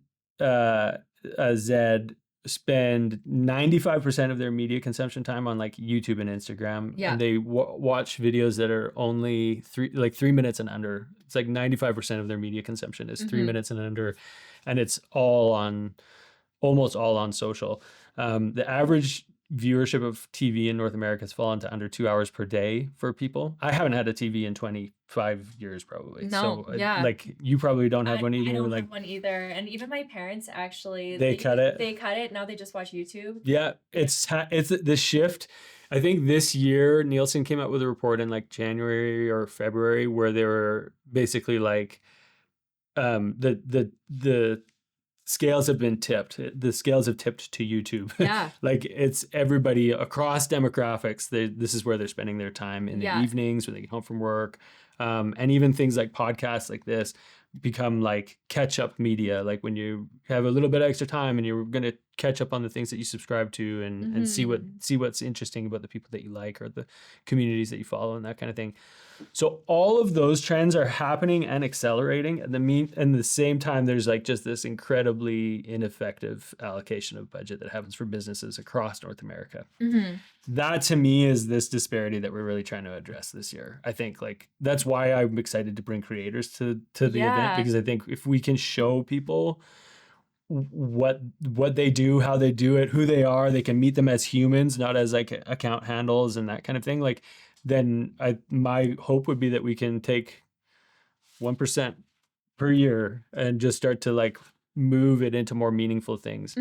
Z spend 95% of their media consumption time on like YouTube and Instagram, Yeah. and they watch videos that are only 3 minutes and under. It's like 95% of their media consumption is 3 minutes and under, and it's almost all on social. The average viewership of TV in North America has fallen to under 2 hours per day for people. I haven't had a TV in 25 years probably. No, So yeah. like you probably don't have one either. I don't like have one either. And even my parents actually, they cut it. They cut it. Now they just watch YouTube. Yeah, it's the shift. I think this year Nielsen came out with a report in like January or February where they were basically like the scales have been tipped. The scales have tipped to YouTube. Yeah. Like it's everybody across demographics. This is where they're spending their time in the evenings when they get home from work. And even things like podcasts like this become like catch-up media. Like when you have a little bit of extra time and you're going to catch up on the things that you subscribe to and see what's interesting about the people that you like or the communities that you follow and that kind of thing. So all of those trends are happening and accelerating. And the same time, there's like just this incredibly ineffective allocation of budget that happens for businesses across North America. That to me is this disparity that we're really trying to address this year. I think like that's why I'm excited to bring creators to the event, because I think if we can show people what they do, how they do it, who they are, they can meet them as humans, not as like account handles and that kind of thing. Like then my hope would be that we can take 1% per year and just start to like move it into more meaningful things.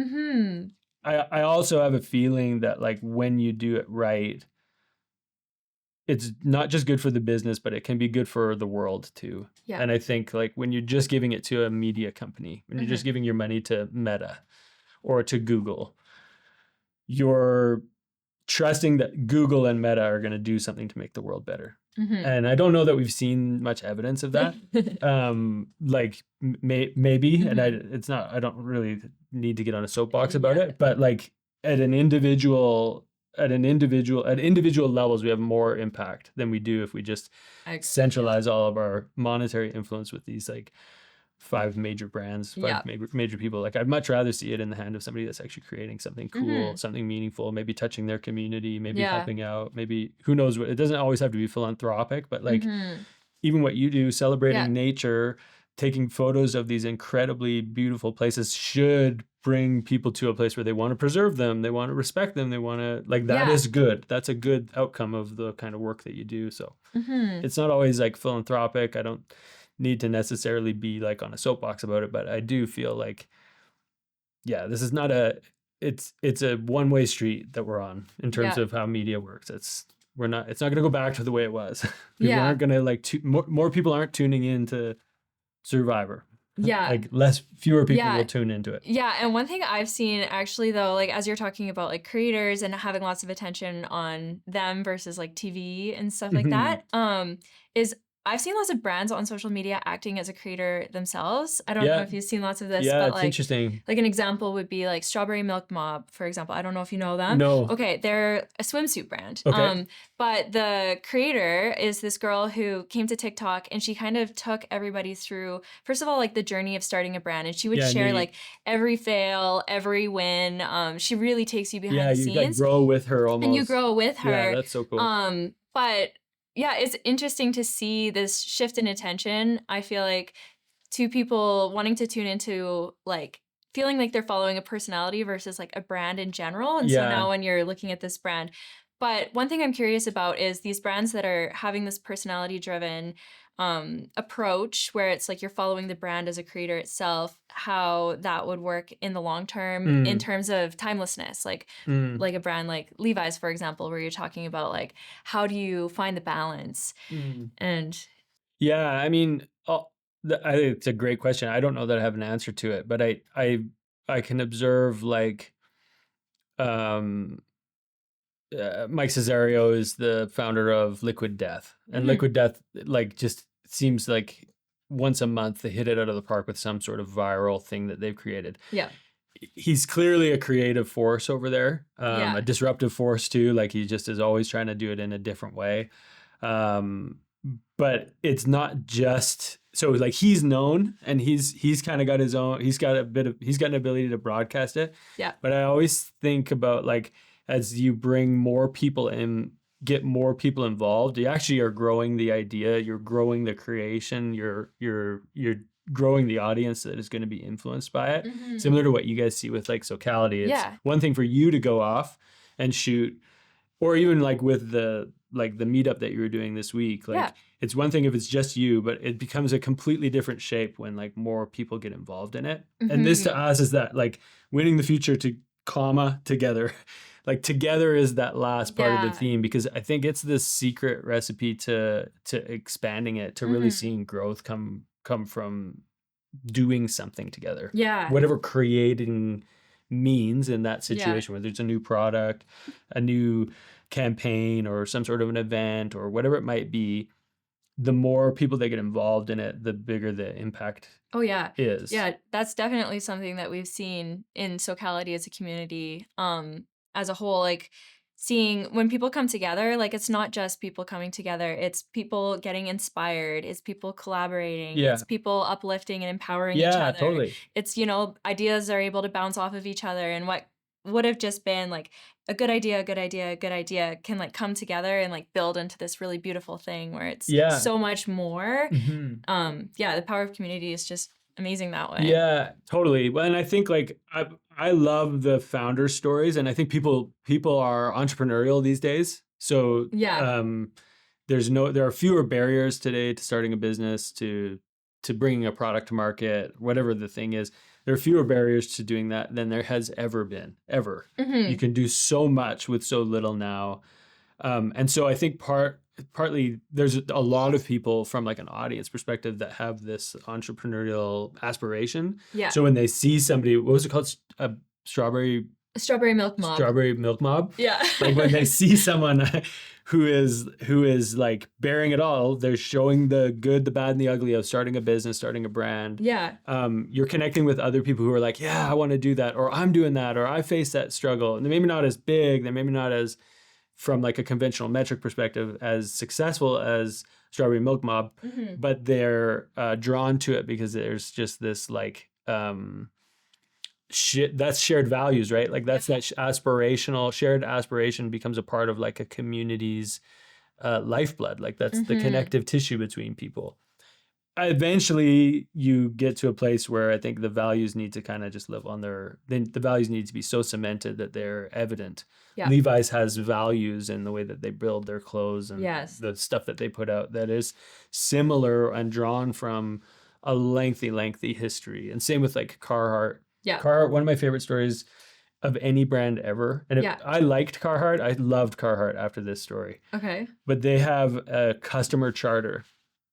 I also have a feeling that like when you do it right, it's not just good for the business, but it can be good for the world too. Yeah. And I think like when you're just giving it to a media company, when you're just giving your money to Meta or to Google, you're trusting that Google and Meta are going to do something to make the world better. And I don't know that we've seen much evidence of that. Like maybe, and I don't really need to get on a soapbox about it, but like at individual levels, we have more impact than we do if we just centralize all of our monetary influence with these like 5 major brands, major people. Like I'd much rather see it in the hand of somebody that's actually creating something cool, something meaningful, maybe touching their community, maybe helping out, maybe who knows what. It doesn't always have to be philanthropic, but like even what you do, celebrating nature, taking photos of these incredibly beautiful places should bring people to a place where they want to preserve them, they want to respect them, they want to like that is good. That's a good outcome of the kind of work that you do. So it's not always like philanthropic. I don't need to necessarily be like on a soapbox about it, but I do feel like this is not it's a one-way street that we're on in terms of how media works. It's not going to go back to the way it was. People aren't going to like more people aren't tuning into Survivor. Like fewer people will tune into it. Yeah. And one thing I've seen actually though, like as you're talking about like creators and having lots of attention on them versus like TV and stuff like that, is I've seen lots of brands on social media acting as a creator themselves. I don't know if you've seen lots of this, but it's like interesting. Like an example would be like Strawberry Milk Mob, for example. I don't know if you know them. No. Okay, they're a swimsuit brand. Okay. But the creator is this girl who came to TikTok and she kind of took everybody through, first of all, like the journey of starting a brand. And she would share like every fail, every win. She really takes you behind the scenes. Yeah, you grow with her almost. And you grow with her. Yeah, that's so cool. But yeah, it's interesting to see this shift in attention. I feel like to people wanting to tune into like feeling like they're following a personality versus like a brand in general. And so now when you're looking at this brand, but one thing I'm curious about is these brands that are having this personality driven approach where it's like you're following the brand as a creator itself, how that would work in the long term in terms of timelessness, like a brand like Levi's, for example, where you're talking about like how do you find the balance and I mean I think it's a great question. I don't know that I have an answer to it, but I can observe like Mike Cesario is the founder of Liquid Death, and Liquid Death like just seems like once a month they hit it out of the park with some sort of viral thing that they've created. Yeah. He's clearly a creative force over there, a disruptive force too. Like he just is always trying to do it in a different way. But it's not just so like he's known and he's kind of got his own, he's got an ability to broadcast it. Yeah. But I always think about like, as you bring more people in, get more people involved, you actually are growing the idea, you're growing the creation, you're growing the audience that is going to be influenced by it. Similar to what you guys see with like Socality. It's one thing for you to go off and shoot, or even like with the meetup that you were doing this week. Like it's one thing if it's just you, but it becomes a completely different shape when like more people get involved in it. And this to us is that like winning the future together. Like together is that last part of the theme, because I think it's the secret recipe to expanding it, to really seeing growth come from doing something together. Yeah. Whatever creating means in that situation, whether it's a new product, a new campaign, or some sort of an event, or whatever it might be, the more people that get involved in it, the bigger the impact is. Yeah, that's definitely something that we've seen in Socality as a community, as a whole. Like seeing when people come together, like it's not just people coming together, it's people getting inspired, it's people collaborating, it's people uplifting and empowering each other. Totally. It's, ideas are able to bounce off of each other, and what would have just been like a good idea can like come together and like build into this really beautiful thing where it's so much more. The power of community is just amazing that way. Yeah, totally. Well, and I think like I love the founder stories, and I think people are entrepreneurial these days. So there are fewer barriers today to starting a business, to bringing a product to market, whatever the thing is. There are fewer barriers to doing that than there has ever been, ever. You can do so much with so little now. And so I think partly there's a lot of people from like an audience perspective that have this entrepreneurial aspiration. Yeah. So when they see somebody, what was it called? Strawberry milk mob. Strawberry milk mob. Yeah. Like when they see someone who is like bearing it all, they're showing the good, the bad, and the ugly of starting a business, starting a brand. Yeah. You're connecting with other people who are like, yeah, I want to do that, or I'm doing that, or I face that struggle. And they're maybe not as big, they're maybe not as, from like a conventional metric perspective, as successful as Strawberry Milk Mob, but they're drawn to it because there's just this like that's shared values, right? Like that's that shared aspiration becomes a part of like a community's lifeblood. Like that's the connective tissue between people. Eventually you get to a place where I think the values need to kind of just live on the values need to be so cemented that they're evident. Yeah. Levi's has values in the way that they build their clothes and the stuff that they put out that is similar and drawn from a lengthy history. And same with like Carhartt. Yeah. Carhartt, one of my favorite stories of any brand ever. And I liked Carhartt. I loved Carhartt after this story. Okay. But they have a customer charter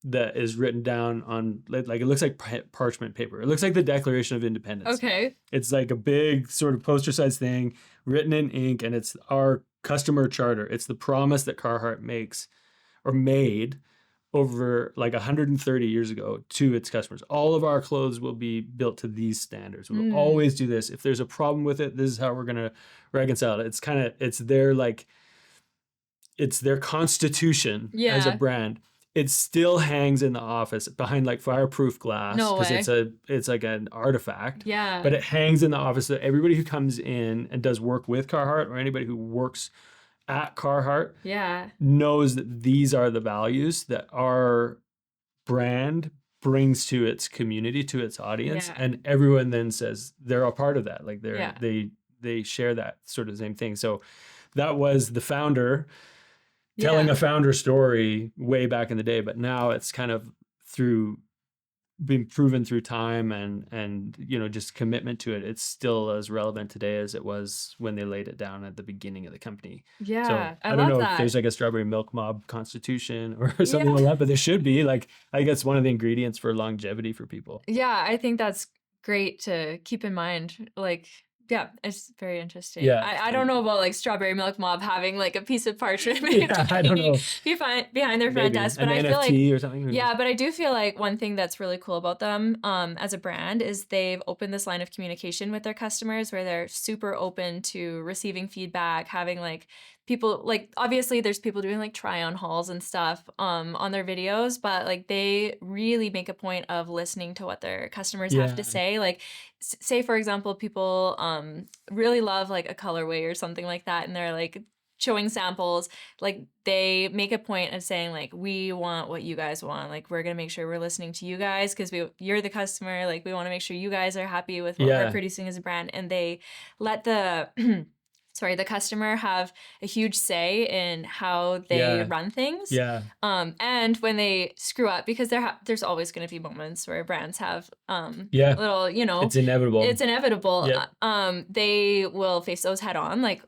that is written down on, like, it looks like parchment paper. It looks like the Declaration of Independence. Okay. It's like a big sort of poster-sized thing written in ink, and it's our customer charter. It's the promise that Carhartt makes or made over like 130 years ago to its customers. All of our clothes will be built to these standards. We'll always do this. If there's a problem with it, this is how we're going to reconcile it. It's their constitution as a brand. It still hangs in the office behind like fireproof glass because it's like an artifact. Yeah. But it hangs in the office so that everybody who comes in and does work with Carhartt, or anybody who works at Carhartt, knows that these are the values that our brand brings to its community, to its audience, and everyone then says they're a part of that. Like they share that sort of same thing. So that was the founder telling a founder story way back in the day, but now it's kind of been proven through time and just commitment to it. It's still as relevant today as it was when they laid it down at the beginning of the company. Yeah, so I don't know if there's like a Strawberry Milk Mob constitution or something like that, but there should be. Like, I think that's one of the ingredients for longevity for people. Yeah, I think that's great to keep in mind. Like, Yeah, it's very interesting. Yeah. I don't know about like Strawberry Milk Mob having like a piece of parchment Yeah, I don't know. behind their front Maybe desk, an but I feel like NFT or something. yeah, but I do feel like one thing that's really cool about them as a brand is they've opened this line of communication with their customers where they're super open to receiving feedback, having like people like obviously there's people doing like try on hauls and stuff on their videos, but like they really make a point of listening to what their customers have to Yeah. say. Like say for example, people really love like a colorway or something like that, and they're like showing samples, like they make a point of saying like we want what you guys want, like we're gonna make sure we're listening to you guys because you're the customer, like we want to make sure you guys are happy with what we're producing as a brand, and they let the the customer have a huge say in how they run things. Yeah. And when they screw up, because there's always going to be moments where brands have little, It's inevitable. It's inevitable. Yeah. They will face those head on, like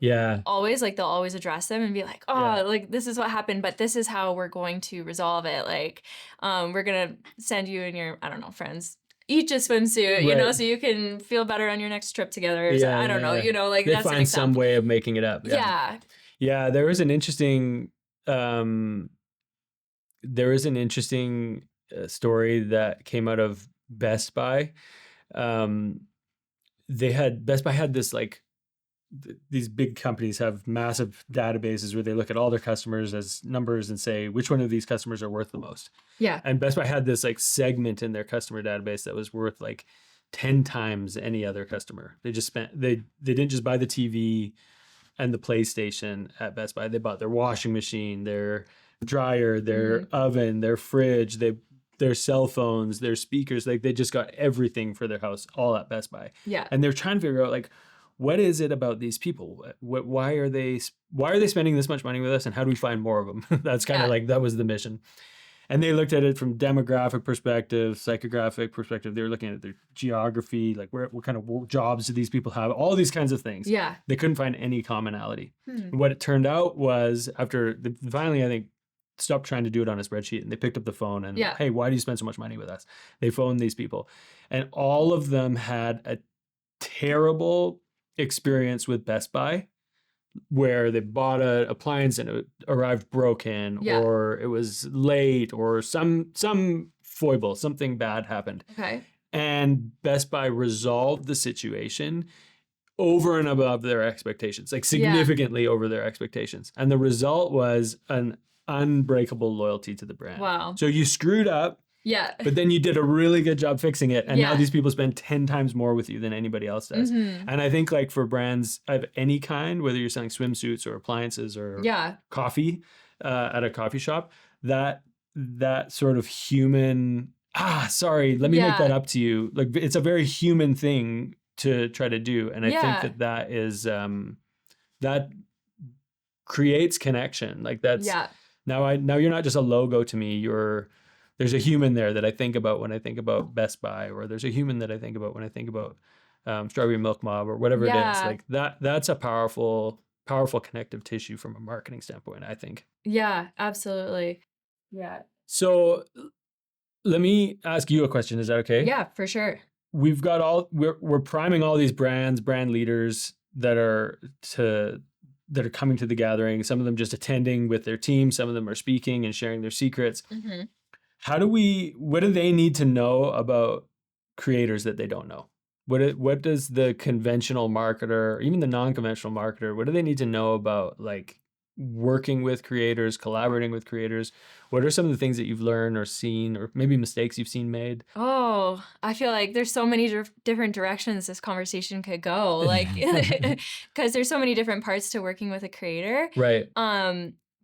always, like they'll always address them and be like, oh, like this is what happened, but this is how we're going to resolve it. Like, we're gonna send you and your, I don't know, friends each a swimsuit, you know, so you can feel better on your next trip together. So, I don't know, you know, like they that's find some way of making it up. Yeah. There is an interesting, story that came out of Best Buy. Best Buy had this like, these big companies have massive databases where they look at all their customers as numbers and say which one of these customers are worth the most. Yeah. And Best Buy had this like segment in their customer database that was worth like 10 times any other customer. They didn't just buy the TV and the PlayStation at Best Buy. They bought their washing machine, their dryer, their oven, their fridge, their cell phones, their speakers. Like they just got everything for their house all at Best Buy. Yeah. And they're trying to figure out like, what is it about these people? Why are they spending this much money with us, and how do we find more of them? That's kind of like, that was the mission. And they looked at it from demographic perspective, psychographic perspective. They were looking at their geography, like what kind of jobs do these people have, all these kinds of things. Yeah. They couldn't find any commonality. What it turned out was after finally, I think, stopped trying to do it on a spreadsheet, and they picked up the phone and, hey, why do you spend so much money with us? They phoned these people, and all of them had a terrible experience with Best Buy where they bought an appliance and it arrived broken, or it was late, or some foible, something bad happened. Okay. And Best Buy resolved the situation over and above their expectations, like significantly over their expectations. And the result was an unbreakable loyalty to the brand. Wow. So you screwed up. Yeah. But then you did a really good job fixing it. And now these people spend 10 times more with you than anybody else does. And I think like for brands of any kind, whether you're selling swimsuits or appliances or coffee at a coffee shop, that sort of human, let me make that up to you. Like it's a very human thing to try to do. And I think that is, that creates connection. Like that's, now you're not just a logo to me. There's a human there that I think about when I think about Best Buy, or there's a human that I think about when I think about Strawberry Milk Mob or whatever it is. Like that's a powerful connective tissue from a marketing standpoint, I think. Yeah, absolutely. Yeah. So let me ask you a question. Is that okay? Yeah, for sure. We've got we're priming all these brands, brand leaders that are coming to the gathering. Some of them just attending with their team. Some of them are speaking and sharing their secrets. What do they need to know about creators that they don't know? What does the conventional marketer, even the non-conventional marketer, what do they need to know about like working with creators, collaborating with creators? What are some of the things that you've learned or seen, or maybe mistakes you've seen made? Oh, I feel like there's so many different directions this conversation could go, like, because there's so many different parts to working with a creator. Right.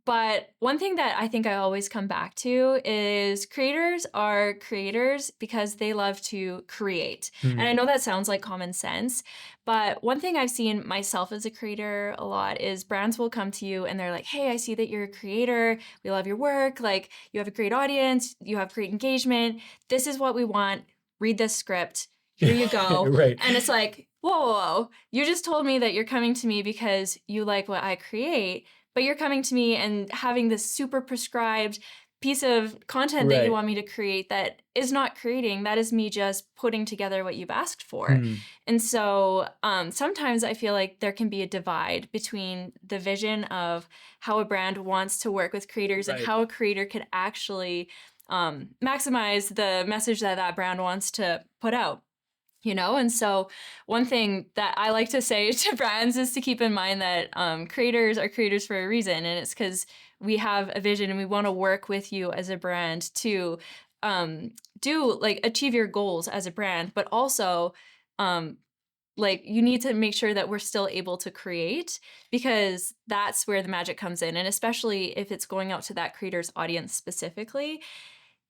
But one thing that I think I always come back to is creators are creators because they love to create. And I know that sounds like common sense, but one thing I've seen myself as a creator a lot is brands will come to you and they're like, hey, I see that you're a creator. We love your work. Like you have a great audience. You have great engagement. This is what we want. Read this script. Here you go. Right. And it's like, whoa. You just told me that you're coming to me because you like what I create. But you're coming to me and having this super prescribed piece of content that you want me to create that is not creating. That is me just putting together what you've asked for. And so sometimes I feel like there can be a divide between the vision of how a brand wants to work with creators and how a creator could actually maximize the message that that brand wants to put out. And so one thing that I like to say to brands is to keep in mind that creators are creators for a reason. And it's because we have a vision and we want to work with you as a brand to achieve your goals as a brand, but also you need to make sure that we're still able to create, because that's where the magic comes in. And especially if it's going out to that creator's audience specifically,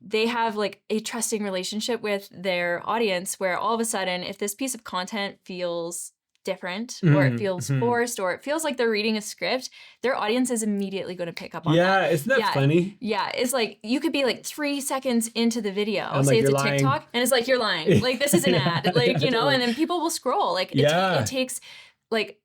they have a trusting relationship with their audience, where all of a sudden, if this piece of content feels different or it feels forced or it feels like they're reading a script, their audience is immediately going to pick up on that. Yeah, isn't that funny? Yeah, it's you could be 3 seconds into the video, say it's a TikTok, and it's you're lying. This is an ad, and then people will scroll. It takes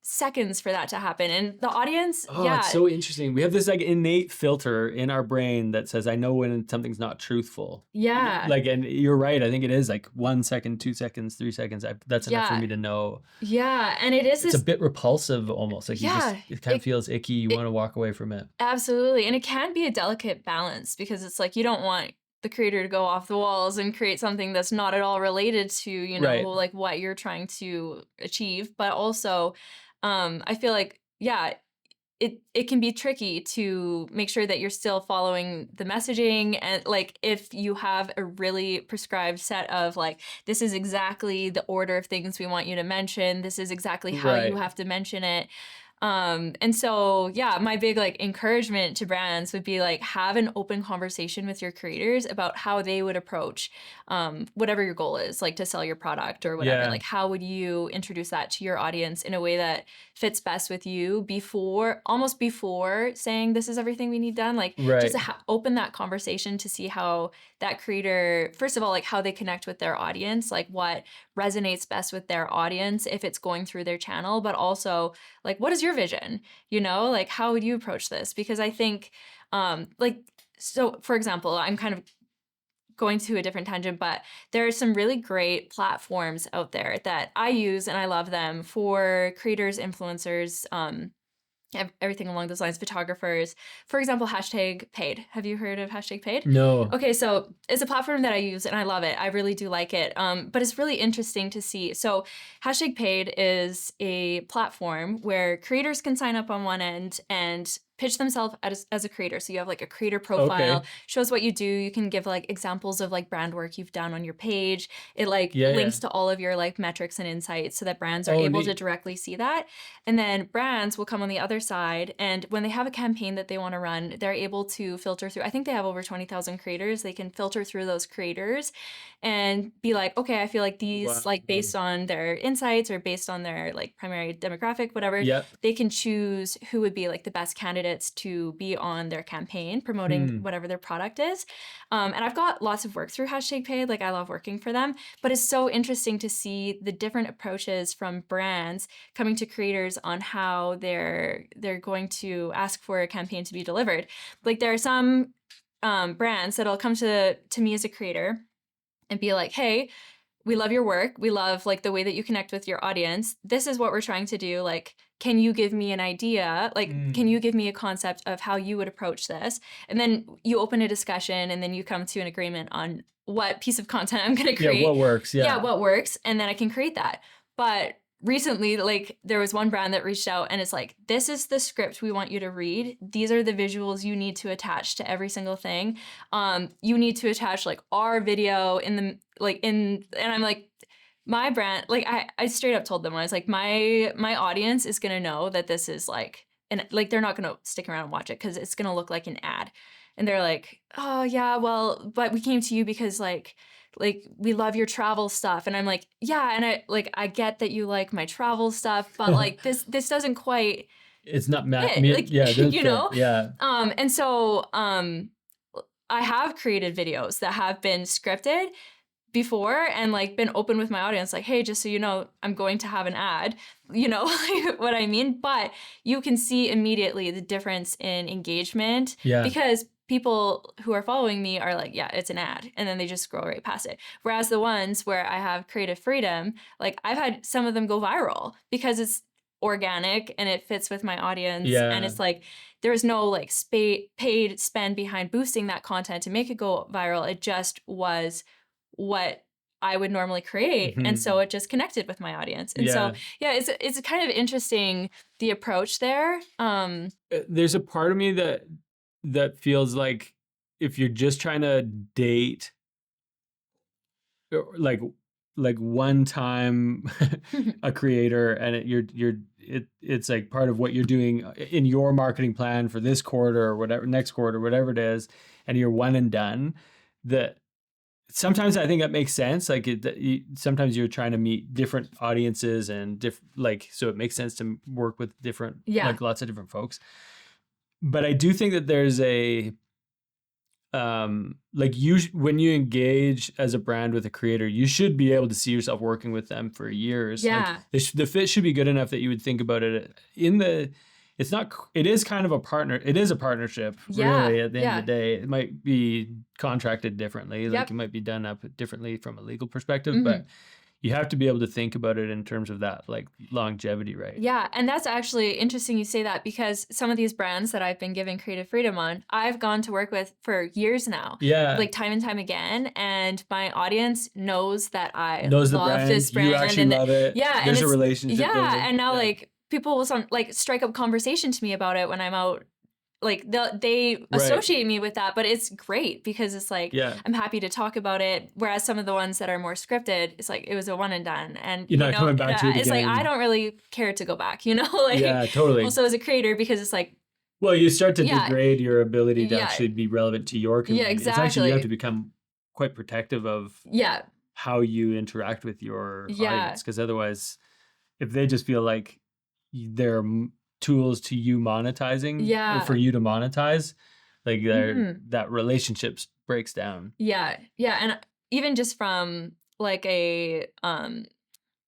seconds for that to happen, and the audience. It's so interesting. We have this innate filter in our brain that says, I know when something's not truthful. Yeah. And you're right. I think it is 1 second, 2 seconds, 3 seconds. That's enough for me to know. Yeah, and it's a bit repulsive almost. It kind of feels icky. You want to walk away from it. Absolutely, and it can be a delicate balance, because it's you don't want the creator to go off the walls and create something that's not at all related to, what you're trying to achieve. But also, I feel it can be tricky to make sure that you're still following the messaging. And if you have a really prescribed set of this is exactly the order of things we want you to mention, this is exactly how you have to mention it. And so, my big encouragement to brands would be have an open conversation with your creators about how they would approach whatever your goal is, to sell your product or whatever. How would you introduce that to your audience in a way that fits best with you almost before saying this is everything we need done? Just to open that conversation to see how that creator, first of all, how they connect with their audience, what resonates best with their audience if it's going through their channel, but also what is your vision? How would you approach this? Because I think so for example, I'm kind of going to a different tangent, but there are some really great platforms out there that I use and I love them for creators, influencers, everything along those lines, photographers. For example, #paid. Have you heard of #paid? No. Okay, so it's a platform that I use and I love it. I really do like it. But it's really interesting to see. So #paid is a platform where creators can sign up on one end and pitch themselves as a creator. So you have a creator profile, shows what you do. You can give examples of brand work you've done on your page. It links to all of your metrics and insights so that brands are able to directly see that. And then brands will come on the other side, and when they have a campaign that they want to run, they're able to filter through. I think they have over 20,000 creators. They can filter through those creators and be okay, I feel these based on their insights or based on their primary demographic, whatever, they can choose who would be the best candidates to be on their campaign promoting whatever their product is. And I've got lots of work through #paid. I love working for them, but it's so interesting to see the different approaches from brands coming to creators on how they're going to ask for a campaign to be delivered. There are some brands that'll come to me as a creator and be hey, we love your work. We love the way that you connect with your audience. This is what we're trying to do. Can you give me an idea? Can you give me a concept of how you would approach this? And then you open a discussion and then you come to an agreement on what piece of content I'm going to create. Yeah, what works. Yeah, what works. And then I can create that. But recently, there was one brand that reached out and it's this is the script we want you to read. These are the visuals you need to attach to every single thing. You need to attach our video in the and I'm my brand, I straight up told them, I was my audience is gonna know that this is and they're not gonna stick around and watch it because it's gonna look like an ad. And they're oh yeah, well, but we came to you because we love your travel stuff. And I'm yeah, and I get that you like my travel stuff, but this doesn't quite, it's not Yeah. And so I have created videos that have been scripted before and been open with my audience, hey, just so you know, I'm going to have an ad, what I mean? But you can see immediately the difference in engagement because people who are following me are like, yeah, it's an ad. And then they just scroll right past it. Whereas the ones where I have creative freedom, like I've had some of them go viral because it's organic and it fits with my audience. And it's like, there's no like paid spend behind boosting that content to make it go viral. It just was what I would normally create. And so it just connected with my audience. And so, yeah, it's kind of interesting, the approach there. There's a part of me that feels like if you're just trying to date like one time a creator and it's like part of what you're doing in your marketing plan for this quarter or whatever, next quarter, whatever it is, and you're one and done, that sometimes I think that makes sense. Like sometimes you're trying to meet different audiences and so it makes sense to work with different, like lots of different folks. But I do think that there's a, like when you engage as a brand with a creator, you should be able to see yourself working with them for years. Yeah. Like the fit should be good enough that you would think about it it is kind of it is a partnership, really, at the end of the day. It might be contracted differently, like it might be done up differently from a legal perspective, but you have to be able to think about it in terms of that, like longevity, right? Yeah, and that's actually interesting you say that, because some of these brands that I've been giving creative freedom on, I've gone to work with for years now. Yeah. Like time and time again, and my audience knows that I knows love this brand. You actually love it. Yeah. There's a relationship building. And now like people will strike up conversation to me about it when I'm out. Like they associate me with that, but it's great because it's like, I'm happy to talk about it. Whereas some of the ones that are more scripted, it's like, it was a one and done. And you're not coming back to it it's again. like, I don't really care to go back, like, yeah, totally. Also as a creator, because it's like, well, you start to degrade your ability to actually be relevant to your community. Yeah, exactly. It's actually, you have to become quite protective of how you interact with your audience. Because otherwise, if they just feel like they're tools to you monetizing, for you to monetize, like that relationship breaks down. Yeah. And even just from like a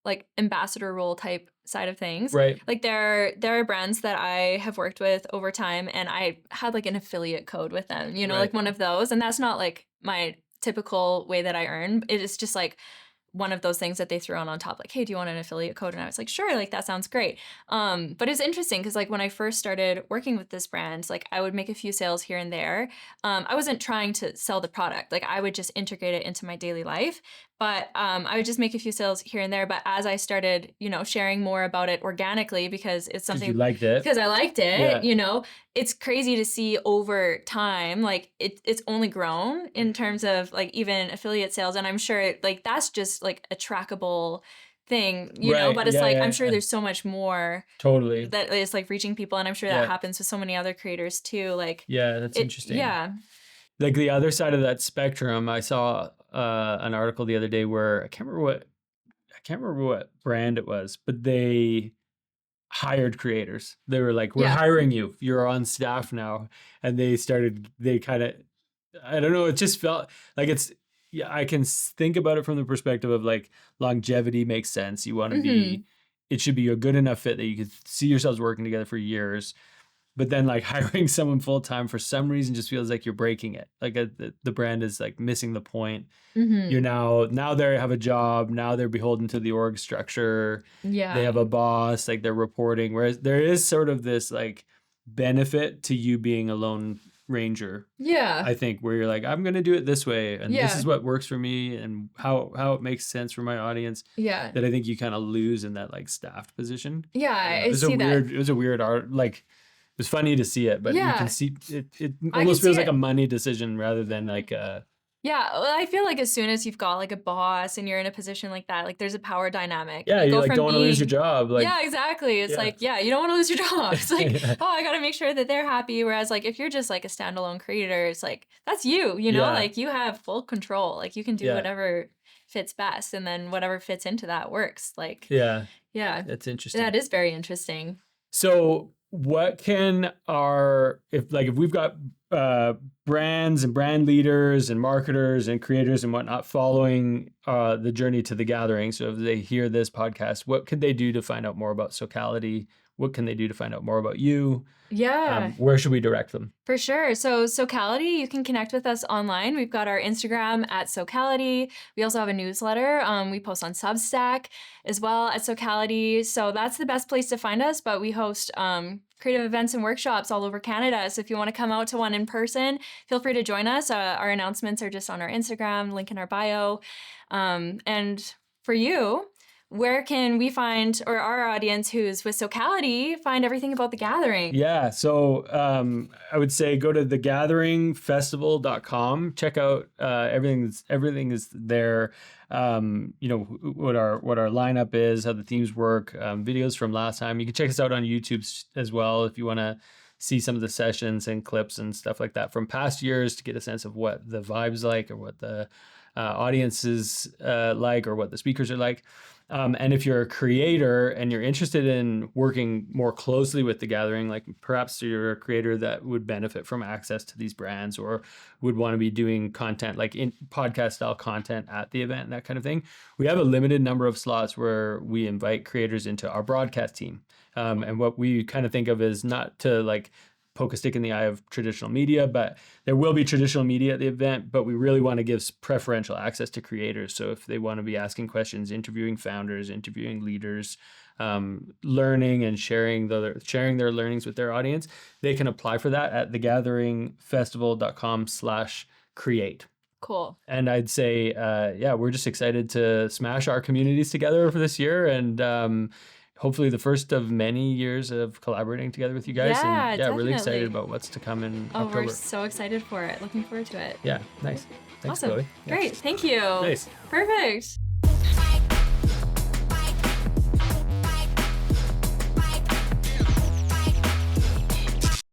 like ambassador role type side of things, right? Like there are brands that I have worked with over time, and I had like an affiliate code with them, like one of those, and that's not like my typical way that I earn. It is just like one of those things that they threw on top, like, hey, do you want an affiliate code? And I was like, sure, like that sounds great. But it's interesting because like when I first started working with this brand, like I would make a few sales here and there. I wasn't trying to sell the product. Like I would just integrate it into my daily life. But I would just make a few sales here and there. But as I started, sharing more about it organically, because it's something you liked it. Because I liked it, it's crazy to see over time, like it's only grown in terms of like even affiliate sales. And I'm sure like that's just like a trackable thing, but it's I'm sure there's so much more totally that is like reaching people. And I'm sure that happens with so many other creators too. Like, that's interesting. Yeah. Like the other side of that spectrum, I saw an article the other day where I can't remember what brand it was, but they hired creators. They were like, we're hiring you. You're on staff now. And they kind of, I don't know, it just felt like I can think about it from the perspective of like longevity makes sense. You want to it should be a good enough fit that you could see yourselves working together for years. But then like hiring someone full-time for some reason just feels like you're breaking it. Like the brand is like missing the point. You're now they have a job. Now they're beholden to the org structure. Yeah. They have a boss, like they're reporting. Whereas there is sort of this like benefit to you being a lone ranger. Yeah. I think where you're like, I'm going to do it this way. And this is what works for me and how it makes sense for my audience. Yeah. That I think you kind of lose in that like staffed position. Yeah. I see that. It was a weird art. Like, it was funny to see it, but you can see it almost feels like a money decision rather than like a... Yeah, well, I feel like as soon as you've got like a boss and you're in a position like that, like there's a power dynamic. Yeah, you like don't want to lose your job. Like, yeah, exactly. It's like, you don't want to lose your job. It's like, oh, I got to make sure that they're happy. Whereas like if you're just like a standalone creator, it's like, that's you, like you have full control. Like you can do whatever fits best, and then whatever fits into that works. Like, yeah, that's interesting. That is very interesting. So what can if we've got brands and brand leaders and marketers and creators and whatnot following the journey to the gathering, so if they hear this podcast, what could they do to find out more about Socality? what can they do to find out more about you? Yeah. Where should we direct them? For sure. So Socality, you can connect with us online. We've got our Instagram at Socality. We also have a newsletter. We post on Substack as well at Socality. So that's the best place to find us. But we host creative events and workshops all over Canada. So if you want to come out to one in person, feel free to join us. Our announcements are just on our Instagram, link in our bio. And for you, where can we find, or our audience who's with Socality, find everything about The Gathering? Yeah, so I would say go to thegatheringfestival.com. Check out everything is there. What our lineup is, how the themes work, videos from last time. You can check us out on YouTube as well if you want to see some of the sessions and clips and stuff like that from past years to get a sense of what the vibe's like, or what the audience is like, or what the speakers are like. And if you're a creator and you're interested in working more closely with The Gathering, like perhaps you're a creator that would benefit from access to these brands, or would want to be doing content like in podcast style content at the event and that kind of thing, we have a limited number of slots where we invite creators into our broadcast team. And what we kind of think of is not to like poke a stick in the eye of traditional media, but there will be traditional media at the event, but we really want to give preferential access to creators. So if they want to be asking questions, interviewing founders, interviewing leaders, learning and sharing their learnings with their audience, they can apply for that at thegatheringfestival.com/create. Cool. And I'd say, we're just excited to smash our communities together for this year, and hopefully the first of many years of collaborating together with you guys. Yeah, and definitely. Really excited about what's to come in October. We're so excited for it. Looking forward to it. Yeah, nice. Thanks, Awesome. Chloe. Great. Thank you. Nice. Perfect.